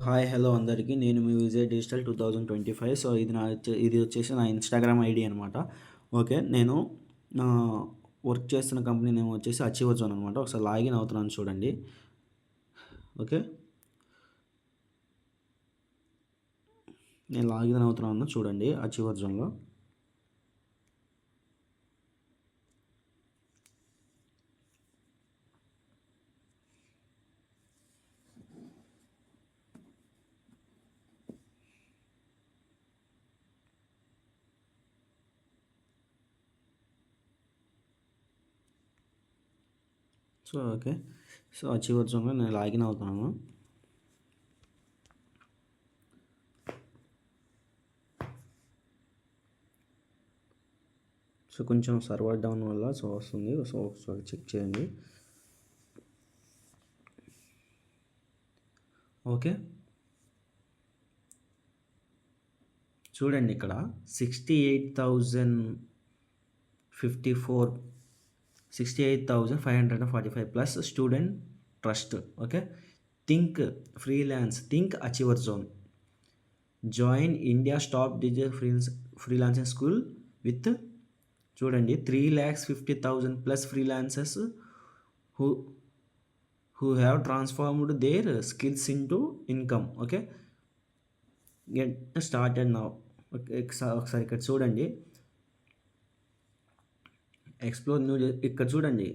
Hi hello అందరికీ నేను మీ Vijay digital 2025. So ఇది వచ్చేసి నా ఇన్స్టాగ్రామ్ ఐడి అనమాట. ఓకే, నేను నా వర్క్ చేస్తున్న కంపెనీ నేమ్ వచ్చేసి అచీవర్ జోన్ అనమాట. ఒకసారి లాగిన్ అవుతున్నాను చూడండి. ఓకే, నేను లాగిన్ అవుతున్నాను చూడండి అచీవర్ జోన్లో. సో ఓకే, సో అచీవర్ జోన్లో నేను లాగిన్ అవుతున్నాను. సో కొంచెం సర్వర్ డౌన్ వల్ల సో వస్తుంది. సో ఒకసారి చెక్ చేయండి. ఓకే, చూడండి ఇక్కడ 68,054 68,545 plus student trust. Okay, think freelance, think achiever zone, join India's top digital freelancing school with చూడండి 3,50,000 plus freelancers who who have transformed their skills in to income. Okay, get started now. Okay, ఒకసారి ఇక్కడ చూడండి, explore new. ఇక్కడ చూడండి,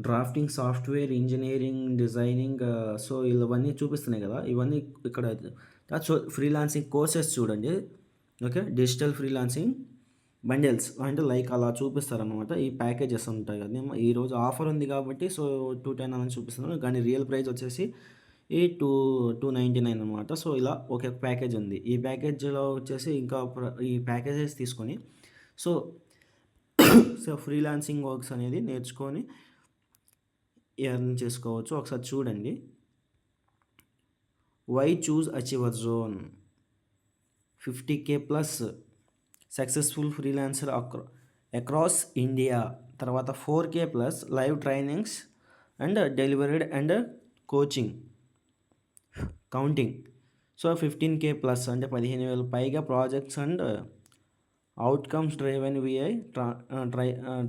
drafting, software engineering, designing. So ఇవన్నీ చూపిస్తున్నాయి కదా, ఇవన్నీ ఇక్కడ ఫ్రీలాన్సింగ్ కోర్సెస్ చూడండి. ఓకే, డిజిటల్ ఫ్రీలాన్సింగ్ బండిల్స్ అంటే లైక్ అలా చూపిస్తారనమాట. ఈ ప్యాకేజెస్ ఉంటాయి కదా, ఈరోజు ఆఫర్ ఉంది కాబట్టి సో 210 అని చూపిస్తున్నాను, కానీ రియల్ ప్రైస్ వచ్చేసి ఈ 299 అనమాట. సో ఇలా ఒక ప్యాకేజ్ ఉంది. ఈ ప్యాకేజ్లో వచ్చేసి ఇంకా ఈ ప్యాకేజెస్ తీసుకొని సో సో ఫ్రీలాన్సింగ్ వర్క్స్ అనేది నేర్చుకొని ఎర్న్ చేసుకోవచ్చు. ఒకసారి చూడండి, why choose Achiever Zone 50K plus successful freelancer across India. తర్వాత 4K plus live trainings and delivered and coaching counting. So 15K plus అంటే 15,000 పైగా projects and outcomes driven VI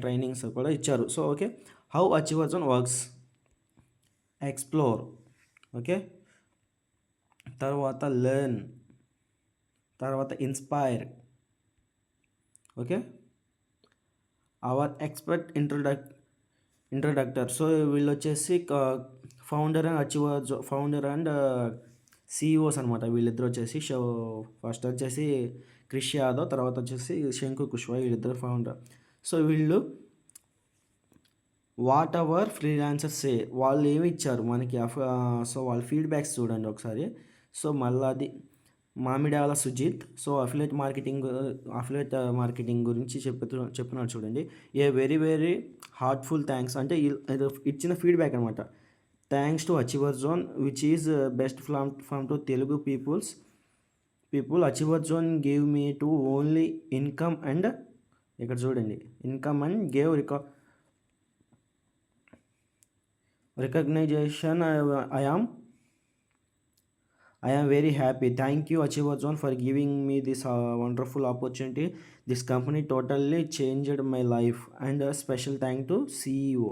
trainings కూడా ఇచ్చారు. So okay, how Achiever Zone works, explore. Okay, తర్వాత learn, తర్వాత inspire. Okay, our expert introductor. So వీళ్ళు వచ్చేసి founder and CEOs అనమాట. వీళ్ళిద్దరు వచ్చేసి ఫస్ట్ వచ్చేసి క్రిష్ యాదవ్, తర్వాత వచ్చేసి శంకు కుష్వాహ, వీళ్ళిద్దరు ఫౌండర్. సో వీళ్ళు వాట్ ఎవర్ ఫ్రీలాన్సర్స్ సే, వాళ్ళు ఏమి ఇచ్చారు మనకి సో వాళ్ళ ఫీడ్బ్యాక్స్ చూడండి ఒకసారి. సో మళ్ళీ అది Mamidala Sujith. So affiliate marketing గురించి చెప్తున్నాడు చూడండి. A very very heartful thanks అంటే ఇచ్చిన ఫీడ్బ్యాక్ అనమాట. Thanks to achiever zone which is best from to Telugu people achiever zone gave me to only income and ఇక్కడ చూడండి income and gave recognition. I am very happy. Thank you Achiever Zone for giving me this wonderful opportunity. This company totally changed my life and a special thank to CEO.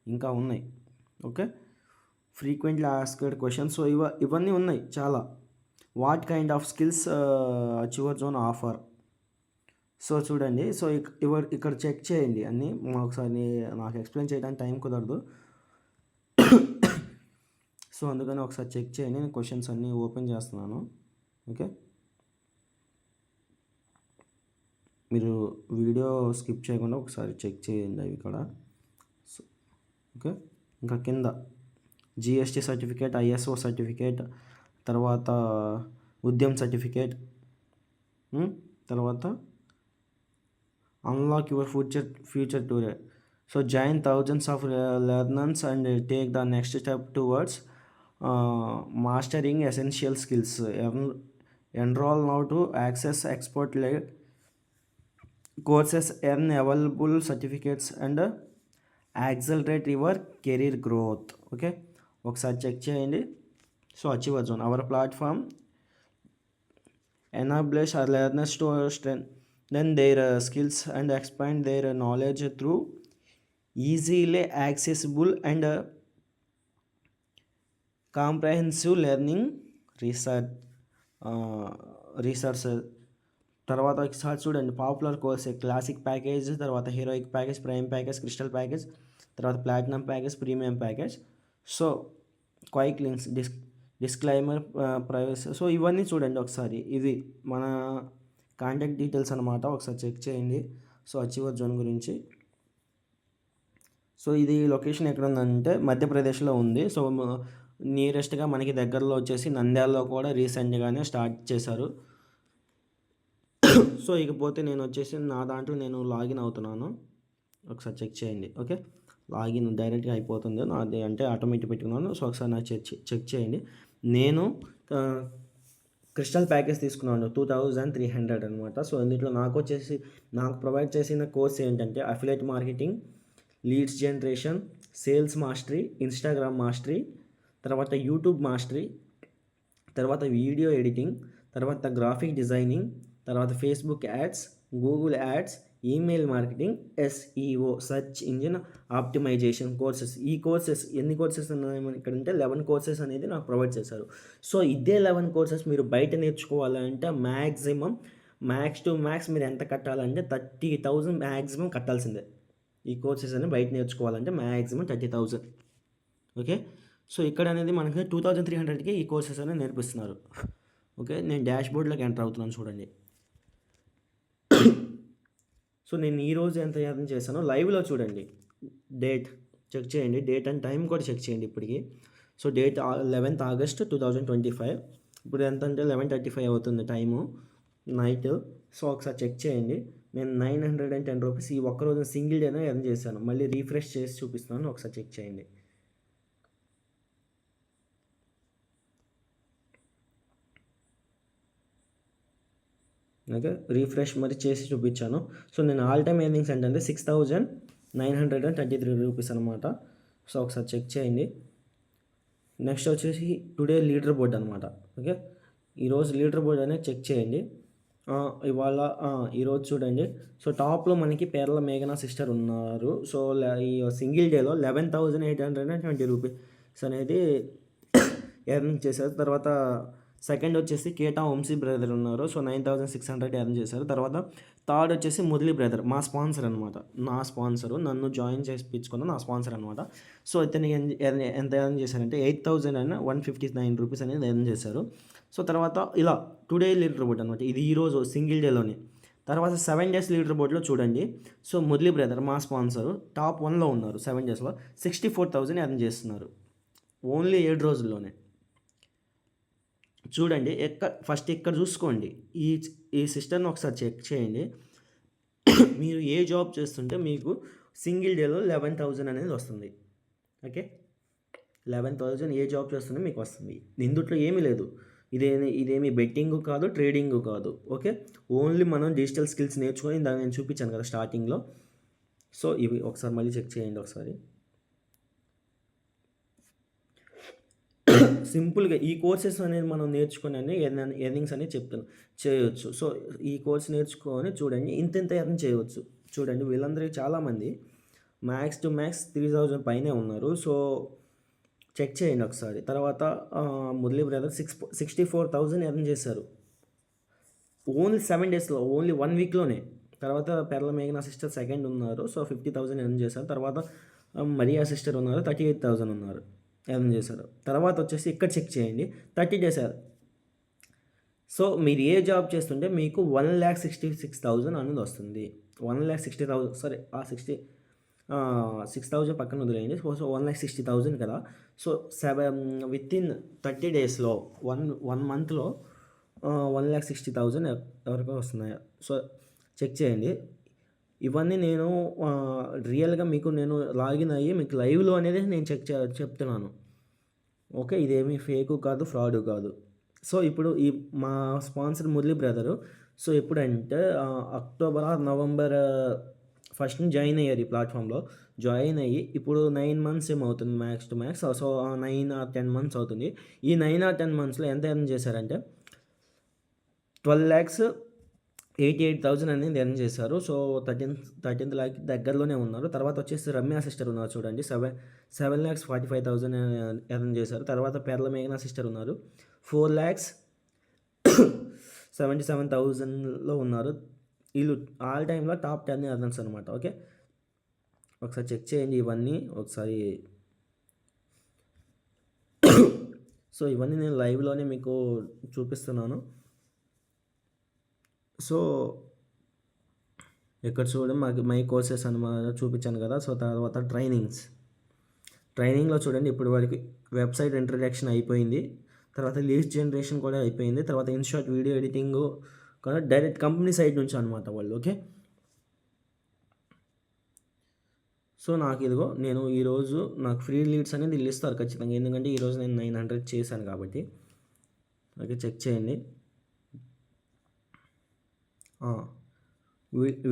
ఇంకా ఉన్నాయి. Okay, frequently asked questions. So ఇవన్నీ ఉన్నాయి చాలా. What kind of skills achiever zone offer. So చూడండి, so ఇక్కడ check చేయండి అన్నీ. ఒకసారి నాకు ఎక్స్ప్లెయిన్ చేయడానికి టైం కుదరదు, సో అందుకని ఒకసారి చెక్ చేయండి. నేను క్వశ్చన్స్ అన్నీ ఓపెన్ చేస్తున్నాను. ఓకే, మీరు వీడియో స్కిప్ చేయకుండా ఒకసారి చెక్ చేయండి అవి ఇక్కడ. సో ఓకే, ఇంకా కింద జిఎస్టీ సర్టిఫికేట్, ఐఎస్ఓ సర్టిఫికేట్, తర్వాత ఉద్యమ్ సర్టిఫికేట్, తర్వాత unlock your future tour. So join thousands of learners and take the next step towards mastering essential skills. Enroll now to access expert led courses, earn available certificates and accelerate your career growth. Okay, ఒకసారి check చేయండి. So achiever zone hour platform enables our learners to strengthen their skills and expand their knowledge through easily accessible and comprehensive learning research research. తర్వాత ఒకసారి చూడండి, popular course classic package, తర్వాత heroic package, prime package, crystal package, తర్వాత platinum package, premium package. So quick links, disclaimer, privacy. So ఇవన్నీ చూడండి ఒకసారి. ఇది మన కాంటాక్ట్ డీటెయిల్స్ అనమాట, ఒకసారి చెక్ చేయండి. సో అచీవర్ జోన్ గురించి. సో ఇది లొకేషన్ ఎక్కడ ఉందంటే మధ్యప్రదేశ్లో ఉంది. సో నియరెస్ట్గా మనకి దగ్గరలో వచ్చేసి నంద్యాలలో కూడా రీసెంట్గానే స్టార్ట్ చేశారు. సో ఇకపోతే నేను వచ్చేసి నా దాంట్లో నేను లాగిన్ అవుతున్నాను, ఒకసారి చెక్ చేయండి. ఓకే, లాగిన్ డైరెక్ట్గా అయిపోతుంది నాది, అంటే ఆటోమేటిక్ పెట్టుకున్నాను. సో ఒకసారి నాకు చెక్ చేయండి. నేను క్రిస్టల్ ప్యాకేజ్ తీసుకున్నాను 2300 అనమాట. సో ఇందులో నాకు ప్రొవైడ్ చేసిన కోర్స్ ఏంటంటే affiliate marketing, leads generation, sales mastery, Instagram mastery, తర్వాత యూట్యూబ్ మాస్టరీ, తర్వాత వీడియో ఎడిటింగ్, తర్వాత గ్రాఫిక్ డిజైనింగ్, తర్వాత Facebook ads, Google ads, email marketing, SEO search engine optimisation courses. ఈ కోర్సెస్ ఎన్ని కోర్సెస్ ఉన్నాయి ఇక్కడ అంటే 11 కోర్సెస్ అనేది నాకు ప్రొవైడ్ చేశారు. సో ఇదే 11 కోర్సెస్ మీరు బయట నేర్చుకోవాలంటే మ్యాక్స్ టు మ్యాక్స్ మీరు ఎంత కట్టాలంటే 30,000 మ్యాక్సిమం కట్టాల్సిందే. ఈ కోర్సెస్ అని బయట నేర్చుకోవాలంటే మ్యాక్సిమం 30,000. ఓకే, సో ఇక్కడ అనేది మనకి 2300కి ఈ కోర్సెస్ అనేది నేర్పిస్తున్నారు. ఓకే, నేను డాష్ బోర్డ్లోకి ఎంటర్ అవుతున్నాను చూడండి. సో నేను ఈరోజు ఎంత యత్నం చేశానో లైవ్లో చూడండి. డేట్ చెక్ చేయండి, డేట్ అండ్ టైం కూడా చెక్ చేయండి ఇప్పటికి. So date 11th August 2025. ఇప్పుడు ఎంత అంటే 11:35 అవుతుంది టైము, నైట్. సో ఒకసారి చెక్ చేయండి. నేను 910 రూపీస్ ఈ ఒక్కరోజు సింగిల్ డేనే ఎర్న్ చేశాను. మళ్ళీ రీఫ్రెష్ చేసి చూపిస్తున్నాను, ఒకసారి చెక్ చేయండి. ఓకే, రీఫ్రెష్ మరి చేసి చూపించాను. సో నేను ఆల్ టైమ్ ఎర్నింగ్స్ ఏంటంటే 6,933 రూపీస్ అనమాట. సో ఒకసారి చెక్ చేయండి. నెక్స్ట్ వచ్చేసి టుడే లీడర్ బోర్డ్ అనమాట. ఓకే, ఈరోజు లీడర్ బోర్డ్ అనేది చెక్ చేయండి. ఇవాళ ఈరోజు చూడండి. సో టాప్లో మనకి పేర్ల మేఘనా సిస్టర్ ఉన్నారు. సో ఈ సింగిల్ డేలో 11,820 రూపీస్ అనేది ఎర్నింగ్ చేశారు. తర్వాత సెకండ్ వచ్చేసి కేటా వంశీ బ్రదర్ ఉన్నారు. సో 9,600 ఎర్న్ చేశారు. తర్వాత థర్డ్ వచ్చేసి మురళీ బ్రదర్, మా స్పాన్సర్ అనమాట, నా స్పాన్సరు, నన్ను జాయిన్ చేయించుకున్న నా స్పాన్సర్ అనమాట. సో ఇతను ఎంత ఎర్న్ చేశారంటే 8,159 రూపీస్ అనేది ఎర్న్ చేశారు. సో తర్వాత ఇలా టుడే లీడర్ బోర్డ్ అనమాట, ఇది ఈరోజు సింగిల్ డేలోనే. తర్వాత 7 days లీడర్ బోర్డ్లో చూడండి. సో మురళీ బ్రదర్ మా స్పాన్సరు టాప్ 1లో ఉన్నారు. 7 daysలో 64,000 ఎర్న్ చేస్తున్నారు ఓన్లీ 7 రోజుల్లోనే. చూడండి, ఫస్ట్ ఇక్కడ చూసుకోండి. ఈ సిస్టర్ని ఒకసారి చెక్ చేయండి. మీరు ఏ జాబ్ చేస్తుంటే మీకు సింగిల్ డేలో 11,000 అనేది వస్తుంది. ఓకే, 11,000 ఏ జాబ్ చేస్తుంటే మీకు వస్తుంది. ఇందుట్లో ఏమీ లేదు, ఇదేమి బెట్టింగ్ కాదు, ట్రేడింగ్ కాదు. ఓకే, ఓన్లీ మనం డిజిటల్ స్కిల్స్ నేర్చుకొని దాన్ని నేను చూపించాను కదా స్టార్టింగ్లో. సో ఇవి ఒకసారి మళ్ళీ చెక్ చేయండి ఒకసారి. సింపుల్గా ఈ కోర్సెస్ అనేది మనం నేర్చుకుని ఎర్నింగ్స్ అనేది చేయవచ్చు. సో ఈ కోర్స్ నేర్చుకొని చూడండి, ఇంత ఎర్న్ చేయవచ్చు. చూడండి, వీళ్ళందరికీ చాలామంది మ్యాక్స్ టు మ్యాక్స్ 3,000 పైనే ఉన్నారు. సో చెక్ చేయండి ఒకసారి. తర్వాత మురళీ బ్రదర్ 64,000 ఎర్న్ చేశారు ఓన్లీ 7 daysలో, ఓన్లీ 1 weekలోనే. తర్వాత పెర్ల మేఘనా సిస్టర్ సెకండ్ ఉన్నారు. సో 50,000 ఎర్న్ చేశారు. తర్వాత మరియా సిస్టర్ ఉన్నారు, 38,000 ఉన్నారు, ఎర్న్ చేశారు. తర్వాత వచ్చేసి ఇక్కడ చెక్ చేయండి, 30 days. సో మీరు ఏ జాబ్ చేస్తుంటే మీకు 1,66,000 అనేది వస్తుంది. 1,60,000 సరే, 6,000 పక్కన వదిలేయండి. సో 1,60,000 కదా. సో వితిన్ 30 daysలో 1 monthలో 1,60,000 ఎవరికో వస్తున్నాయో. సో చెక్ చేయండి. ఇవన్నీ నేను రియల్గా మీకు నేను లాగిన్ అయ్యి మీకు లైవ్లో అనేది నేను చెప్తున్నాను. ఓకే, ఇదేమీ ఫేకు కాదు, ఫ్రాడ్ కాదు. సో ఇప్పుడు మా స్పాన్సర్ మురళీ బ్రదరు. సో ఎప్పుడంటే October or November 1st join అయ్యారు ఈ ప్లాట్ఫామ్లో. జాయిన్ అయ్యి ఇప్పుడు 9 మంత్స్ ఏమవుతుంది max to max. So, 9 or 10 months అవుతుంది. ఈ 9 ఆర్ 10 మంత్స్‌లో ఎంత ఎర్న్ చేశారంటే 12,88,000 అనేది ఎర్న్ చేశారు. సో, 13థ్ లాక్ దగ్గరలోనే ఉన్నారు. తర్వాత వచ్చేసి రమ్య సిస్టర్ ఉన్నారు చూడండి. 7,45,000 ఎర్న్ చేశారు. తర్వాత పెర్ల మేఘన సిస్టర్ ఉన్నారు. 4,77,000లో ఉన్నారు. వీళ్ళు ఆల్ టైమ్‌లో టాప్ 10 ఎర్నర్స్ అనమాట. ఓకే. ఒకసారి చెక్ చేయండి ఇవన్నీ ఒకసారి. సో, ఇవన్నీ నేను లైవ్‌లోనే మీకు చూపిస్తున్నాను. సో, ఇక్కడ చూడండి మై కోర్సెస్ అనమాట చూపించాను కదా. సో, తర్వాత ట్రైనింగ్‌లో చూడండి ఇప్పటి వరకు వెబ్సైట్ ఇంట్రడక్షన్ అయిపోయింది. తర్వాత లీడ్ జనరేషన్ కూడా అయిపోయింది. తర్వాత ఇన్‌షాట్ వీడియో ఎడిటింగు కూడా డైరెక్ట్ కంపెనీ సైడ్ నుంచి అనమాట వాళ్ళు. ఓకే. సో, నేను ఈరోజు నాకు ఫ్రీ లీడ్స్ అనేది వీళ్ళు ఇస్తారు ఖచ్చితంగా. ఎందుకంటే ఈరోజు నేను 900 చేశాను కాబట్టి. ఓకే. చెక్ చేయండి.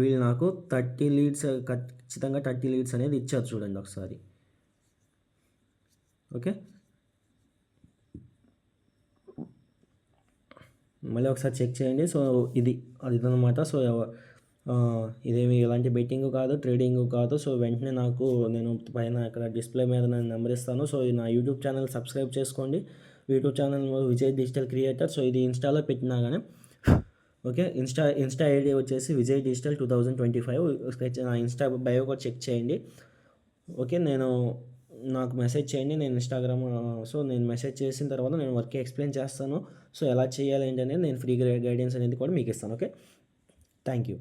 వీళ్ళు నాకు 30 లీడ్స్ ఖచ్చితంగా 30 లీడ్స్ అనేది ఇచ్చారు చూడండి ఒకసారి. ఓకే. మళ్ళీ ఒకసారి చెక్ చేయండి. సో, అదనమాట. సో, ఇదేమి ఎలాంటి బెట్టింగ్ కాదు, ట్రేడింగ్ కాదు. సో, వెంటనే నేను పైన ఇక్కడ డిస్ప్లే మీద నేను నెంబర్ ఇస్తాను. సో, నా యూట్యూబ్ ఛానల్ సబ్స్క్రైబ్ చేసుకోండి. YouTube channel Vijay digital creator. So, ఇది ఇన్స్టాలో పెట్టినా కానీ ఓకే. ఇన్స్టా ఐడి వచ్చేసి విజయ్ డిజిటల్ 2025. నా ఇన్స్టా బయో కూడా చెక్ చేయండి. ఓకే. నాకు మెసేజ్ చేయండి. నేను సో, నేను మెసేజ్ చేసిన తర్వాత నేను వర్క్ ఎక్స్ప్లెయిన్ చేస్తాను. సో, ఎలా చేయాలి ఏంటి అనేది నేను ఫ్రీ గైడెన్స్ అనేది కూడా మీకు ఇస్తాను. ఓకే. Thank you.